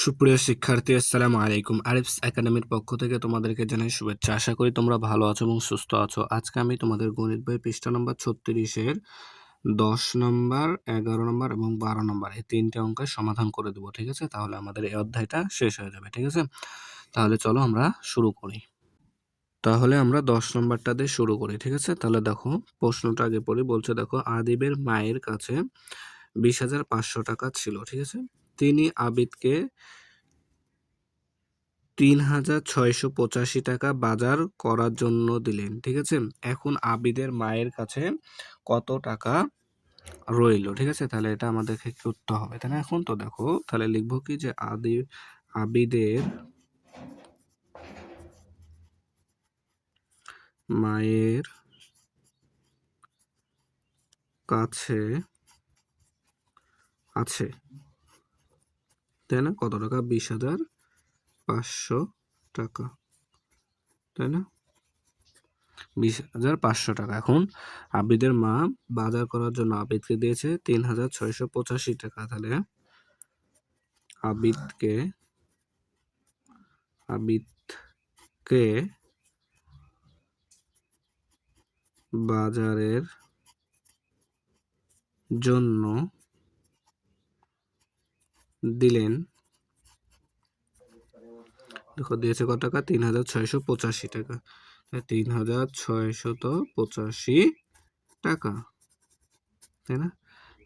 সুপ্রিয় শিক্ষার্থী, আসসালামু আলাইকুম। আরিফস একাডেমির পক্ষ থেকে তোমাদেরকে জানাই শুভেচ্ছা। আশা করি তোমরা ভালো আছো এবং সুস্থ আছো। আজকে আমি তোমাদের গণিত বই পৃষ্ঠা নম্বর 36-এর 10 নম্বর, 11 নম্বর এবং 12 নম্বর এই তিনটে অঙ্কের সমাধান করে দেবো। ঠিক আছে, তাহলে আমাদের এই অধ্যায়টা শেষ হয়ে যাবে। ঠিক আছে, তাহলে চলো আমরা শুরু করি। তাহলে আমরা 10 নম্বরটা দিয়ে শুরু করি। ঠিক আছে, তাহলে দেখো প্রশ্নটা আগে পড়ি। বলছে দেখো, আদিবের মায়ের কাছে 20,500 টাকা ছিল। ঠিক আছে, তিনি আবিদকে 3,685 টাকা বাজার করার জন্য দিলেন। ঠিক আছে, এখন আবিদের মায়ের কাছে কত টাকা রইল? ঠিক আছে, তাহলে এটা আমাদেরকে করতে হবে, তাই না? এখন তো দেখো, তাহলে লিখবো কি যে আবিদের মায়ের কাছে আছে, তাই না? কত টাকা? 20,500 টাকা, তাই না? 20,500 টাকা। এখন আবিদের মা বাজার করার জন্য আবিদকে দিয়েছে 3,685 টাকা। তাহলে আবিদকে বাজারের জন্য দিলেন, দেখো দিয়েছে কত টাকা? 3,685 টাকা। 3,685 টাকা, তাই না?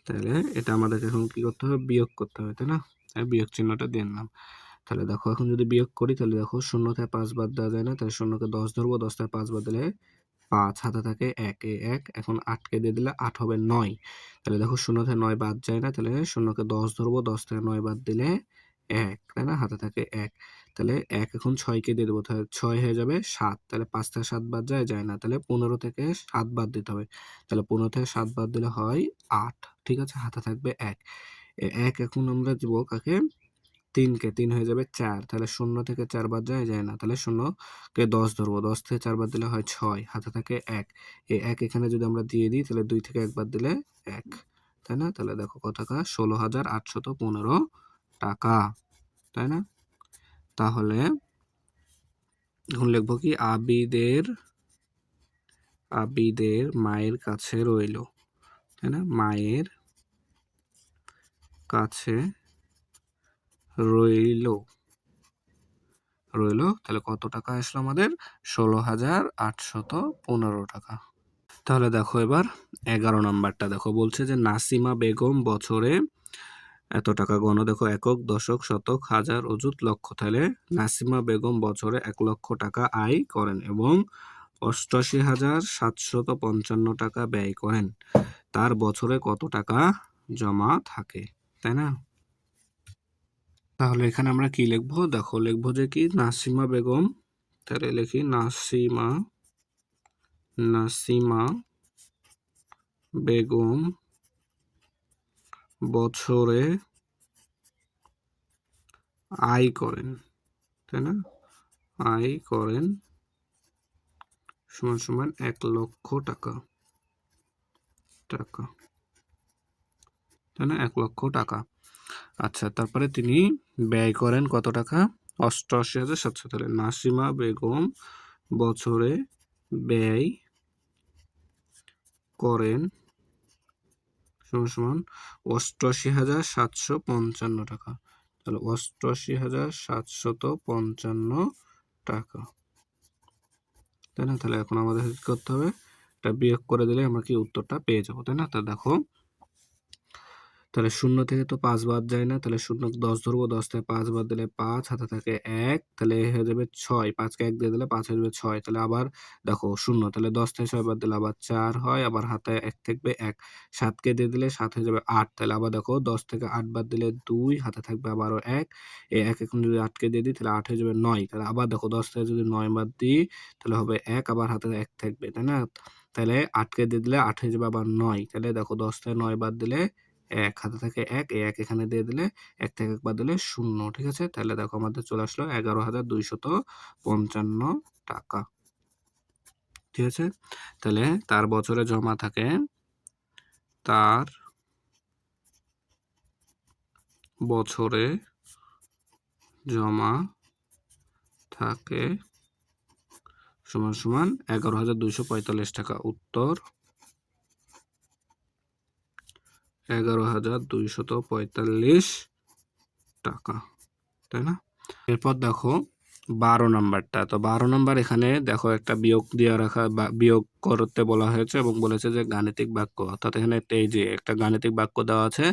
তাহলে এটা আমাদেরকে এখন কি করতে হবে? বিয়োগ করতে হবে, তাই না? বিয়োগ চিহ্নটা দিয়ে নিলাম। তাহলে দেখো, এখন যদি বিয়োগ করি তাহলে দেখো, 0 থেকে 5 বাদ দেওয়া যায় না, তাহলে 0-কে 10 ধরবো, 10 থেকে 5 বাদ দিলে 5, হাতে থাকে 1, 1 এখন 8-কে দিয়ে দিলে 8 হবে 9। তাহলে দেখো 0 থেকে 9 বাদ যায় না, তাহলে 0-কে 10 ধরবো, 10 থেকে 9 বাদ দিলে 1, তাই না? হাতে থাকে 1। তাহলে 1 এখন 6-কে দিয়ে দেবো, তাহলে 6 হয়ে যাবে 7। তাহলে 5 থেকে 7 বাদ যায় না, তাহলে 15 থেকে 7 বাদ দিতে হবে। তাহলে 15 থেকে 7 বাদ দিলে হয় 8। ঠিক আছে, হাতে থাকবে 1। 1 এখন আমরা দেবো কাকে? 3-কে, 3 হয়ে যাবে 4। তাহলে 0 থেকে 4 বাদ যায় না, তাহলে 0-কে 10 ধরবো, 10 থেকে 4 বাদ দিলে হয় 6, হাতে থাকে 1। এই 1 এখানে যদি আমরা দিয়ে দিই তাহলে 2 থেকে 1 বাদ দিলে 1, তাই না? তাহলে দেখো কত টাকা? 16,815 টাকা, তাই না? তাহলে এখন লিখবো কি? আবিদের মায়ের কাছে রইল, তাই না? মায়ের কাছে রইল, তাহলে কত টাকা আসলো আমাদের? 16,815 টাকা। তাহলে দেখো এবার 11 নাম্বারটা দেখো, বলছে যে নাসিমা বেগম বছরে এত টাকা, গণ দেখো একক, দশক, শতক, হাজার, অযুত, লক্ষ। তাহলে নাসিমা বেগম বছরে 1 লক্ষ টাকা আয় করেন এবং 88,755 টাকা ব্যয় করেন। তার বছরে কত টাকা জমা থাকে, তাই না? তাহলে এখানে আমরা কি লিখবো? দেখো লিখবো যে কি, নাসিমা বেগম, তাহলে লিখি নাসিমা বেগম বছরে আয় করেন, তাই না? আয় করেন সমান সমান 1 লক্ষ টাকা, তাই না? 1 লক্ষ টাকা। আচ্ছা, তারপরে তিনি ব্যয় করেন কত টাকা? 88,700। তাহলে নাসিমা বেগম বছরে ব্যয় করেন সমান সমান 88,755 টাকা। তাহলে 88,755 টাকা, তাই না? তাহলে এখন আমাদের কি করতে হবে? এটা বিয়োগ করে দিলে আমরা কি উত্তরটা পেয়ে যাবো, তাই না? তা দেখো, তাহলে 0 থেকে তো 5 বাদ যায় না, তাহলে 0-কে 10 ধরবো, 10 থেকে 5 বাদ দিলে 5, হাতে থাকে 1, তাহলে হয়ে যাবে 6, 5-কে 1 দিয়ে দিলে 5 হয়ে যাবে 6। তাহলে আবার দেখো 0, তাহলে 10 থেকে 6 বাদ দিলে আবার 4 হয়, আবার হাতে 1 থাকবে 1, 7-কে দিয়ে দিলে 7 হয়ে যাবে 8। তাহলে আবার দেখো 10 থেকে 8 বাদ দিলে 2, হাতে থাকবে আবারও 1, এই 1 এখন যদি 8-কে দিয়ে দিই তাহলে 8 হয়ে যাবে 9। তাহলে আবার দেখো 10 থেকে যদি 9 বাদ দিই তাহলে হবে 1, আবার হাতে 1 থাকবে, তাই না? তাহলে 8-কে দিয়ে দিলে 8 হয়ে যাবে আবার 9। তাহলে দেখো 10 থেকে 9 বাদ দিলে 1, হাতে থাকে 1, এই 1 এখানে দিয়ে দিলে 1 থেকে 1 বাদ দিলে 0। ঠিক আছে, তাহলে দেখো আমাদের চলে আসলো 11,255 টাকা। ঠিক আছে, তাহলে তার বছরে জমা থাকে, তার বছরে জমা থাকে সমান সমান 11,245 টাকা। উত্তর 11,245 টাকা, তাই না? এরপর দেখো 12 নাম্বারটা। তো 12 নাম্বার এখানে দেখো একটা বিয়োগ দিয়ে রাখা বা বিয়োগ করতে বলা হয়েছে এবং বলেছে যে গাণিতিক বাক্য, অর্থাৎ এখানে এই যে একটা গাণিতিক বাক্য দেওয়া আছে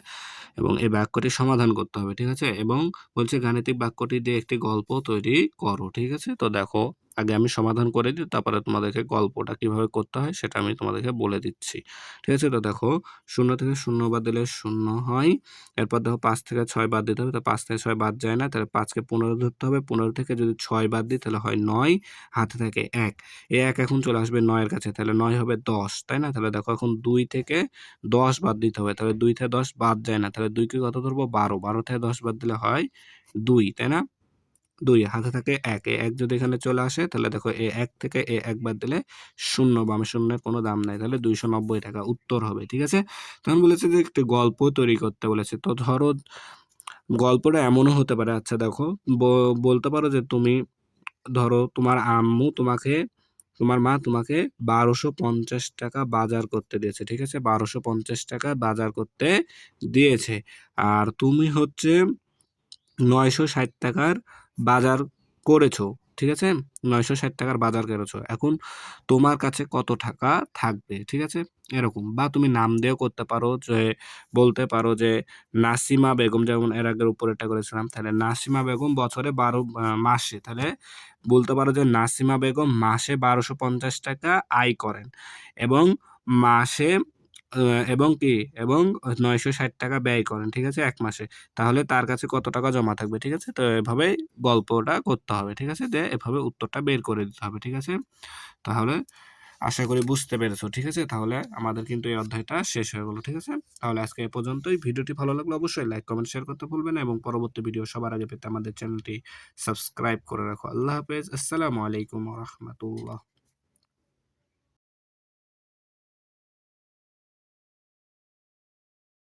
এবং এই বাক্যটি সমাধান করতে হবে, ঠিক আছে? এবং বলছে গাণিতিক বাক্যটি দিয়ে একটি গল্প তৈরি করো, ঠিক আছে? তো দেখো আগে আমি সমাধান করে দিই, তারপরে তোমাদেরকে গল্পটা কিভাবে করতে হয় সেটা আমি তোমাদেরকে বলে দিচ্ছি, ঠিক আছে? তো দেখো 0 থেকে 0 বাদ দিলে 0 হয়। এরপর দেখো 5 থেকে 6 বাদ দিতে হবে, তো 5 থেকে 6 বাদ যায় না, তাহলে 5কে 15 ধরতে হবে। 15 থেকে যদি 6 বাদ দিই তাহলে হয় 9, হাতে থাকে 1। এই 1 এখন চলে আসবে 9 এর কাছে, তাহলে 9 হবে 10, তাই না? তাহলে দেখো এখন 2 থেকে 10 বাদ দিতে হবে, তাহলে 2 থেকে 10 বাদ যায় না, তাহলে 2 কে কত ধরবো? 12। 12 থেকে 10 বাদ দিলে হয় 2, তাই না? 2, হাতে থাকে 1, এই 1 যদি এখানে চলে আসে তাহলে দেখো এই 1 থেকে এই 1 বাদ দিলে 0, বামে শূন্যের কোনো দাম নাই, তাহলে 290 টাকা উত্তর হবে, ঠিক আছে? তখন বলেছে যে একটি গল্প তৈরি করতে বলেছে। তো ধরো গল্পটা এমনও হতে পারে, আচ্ছা দেখো বলতে পারো যে তুমি ধরো তোমার মা তোমাকে 1250 টাকা বাজার করতে দিয়েছে, ঠিক আছে? 1250 টাকা বাজার করতে দিয়েছে, আর তুমি হচ্ছে 960 টাকার বাজার করেছো, ঠিক আছে? 960 টাকার বাজার করেছো। এখন তোমার কাছে কত টাকা থাকবে, ঠিক আছে? এরকম, বা তুমি নাম দিয়েও করতে পারো, যে বলতে পারো যে নাসিমা বেগম, যেমন এর আগের উপরেরটা করেছিলাম, তাহলে নাসিমা বেগম বছরে 12 মাসে, তাহলে বলতে পারো যে নাসিমা বেগম মাসে 1250 টাকা আয় করেন এবং মাসে এবং কি এবং 960 টাকা ব্যয় করেন, ঠিক আছে, 1 মাসে। তাহলে তার কাছে কত টাকা জমা থাকবে, ঠিক আছে? তো এভাবে গল্পটা করতে হবে, ঠিক আছে? দিয়ে এভাবে উত্তরটা বের করে দিতে হবে, ঠিক আছে? তাহলে আশা করি বুঝতে পেরেছো, ঠিক আছে? তাহলে আমাদের কিন্তু এই অধ্যায়টা শেষ হয়ে গেল, ঠিক আছে? তাহলে আজকে এ পর্যন্তই। ভিডিওটি ভালো লাগলে অবশ্যই লাইক, কমেন্ট, শেয়ার করতে ভুলবেন না এবং পরবর্তী ভিডিও সবার আগে পেতে আমাদের চ্যানেলটি সাবস্ক্রাইব করে রাখো। আল্লাহ হাফেজ। আসসালামু আলাইকুম ওয়া রাহমাতুল্লাহ।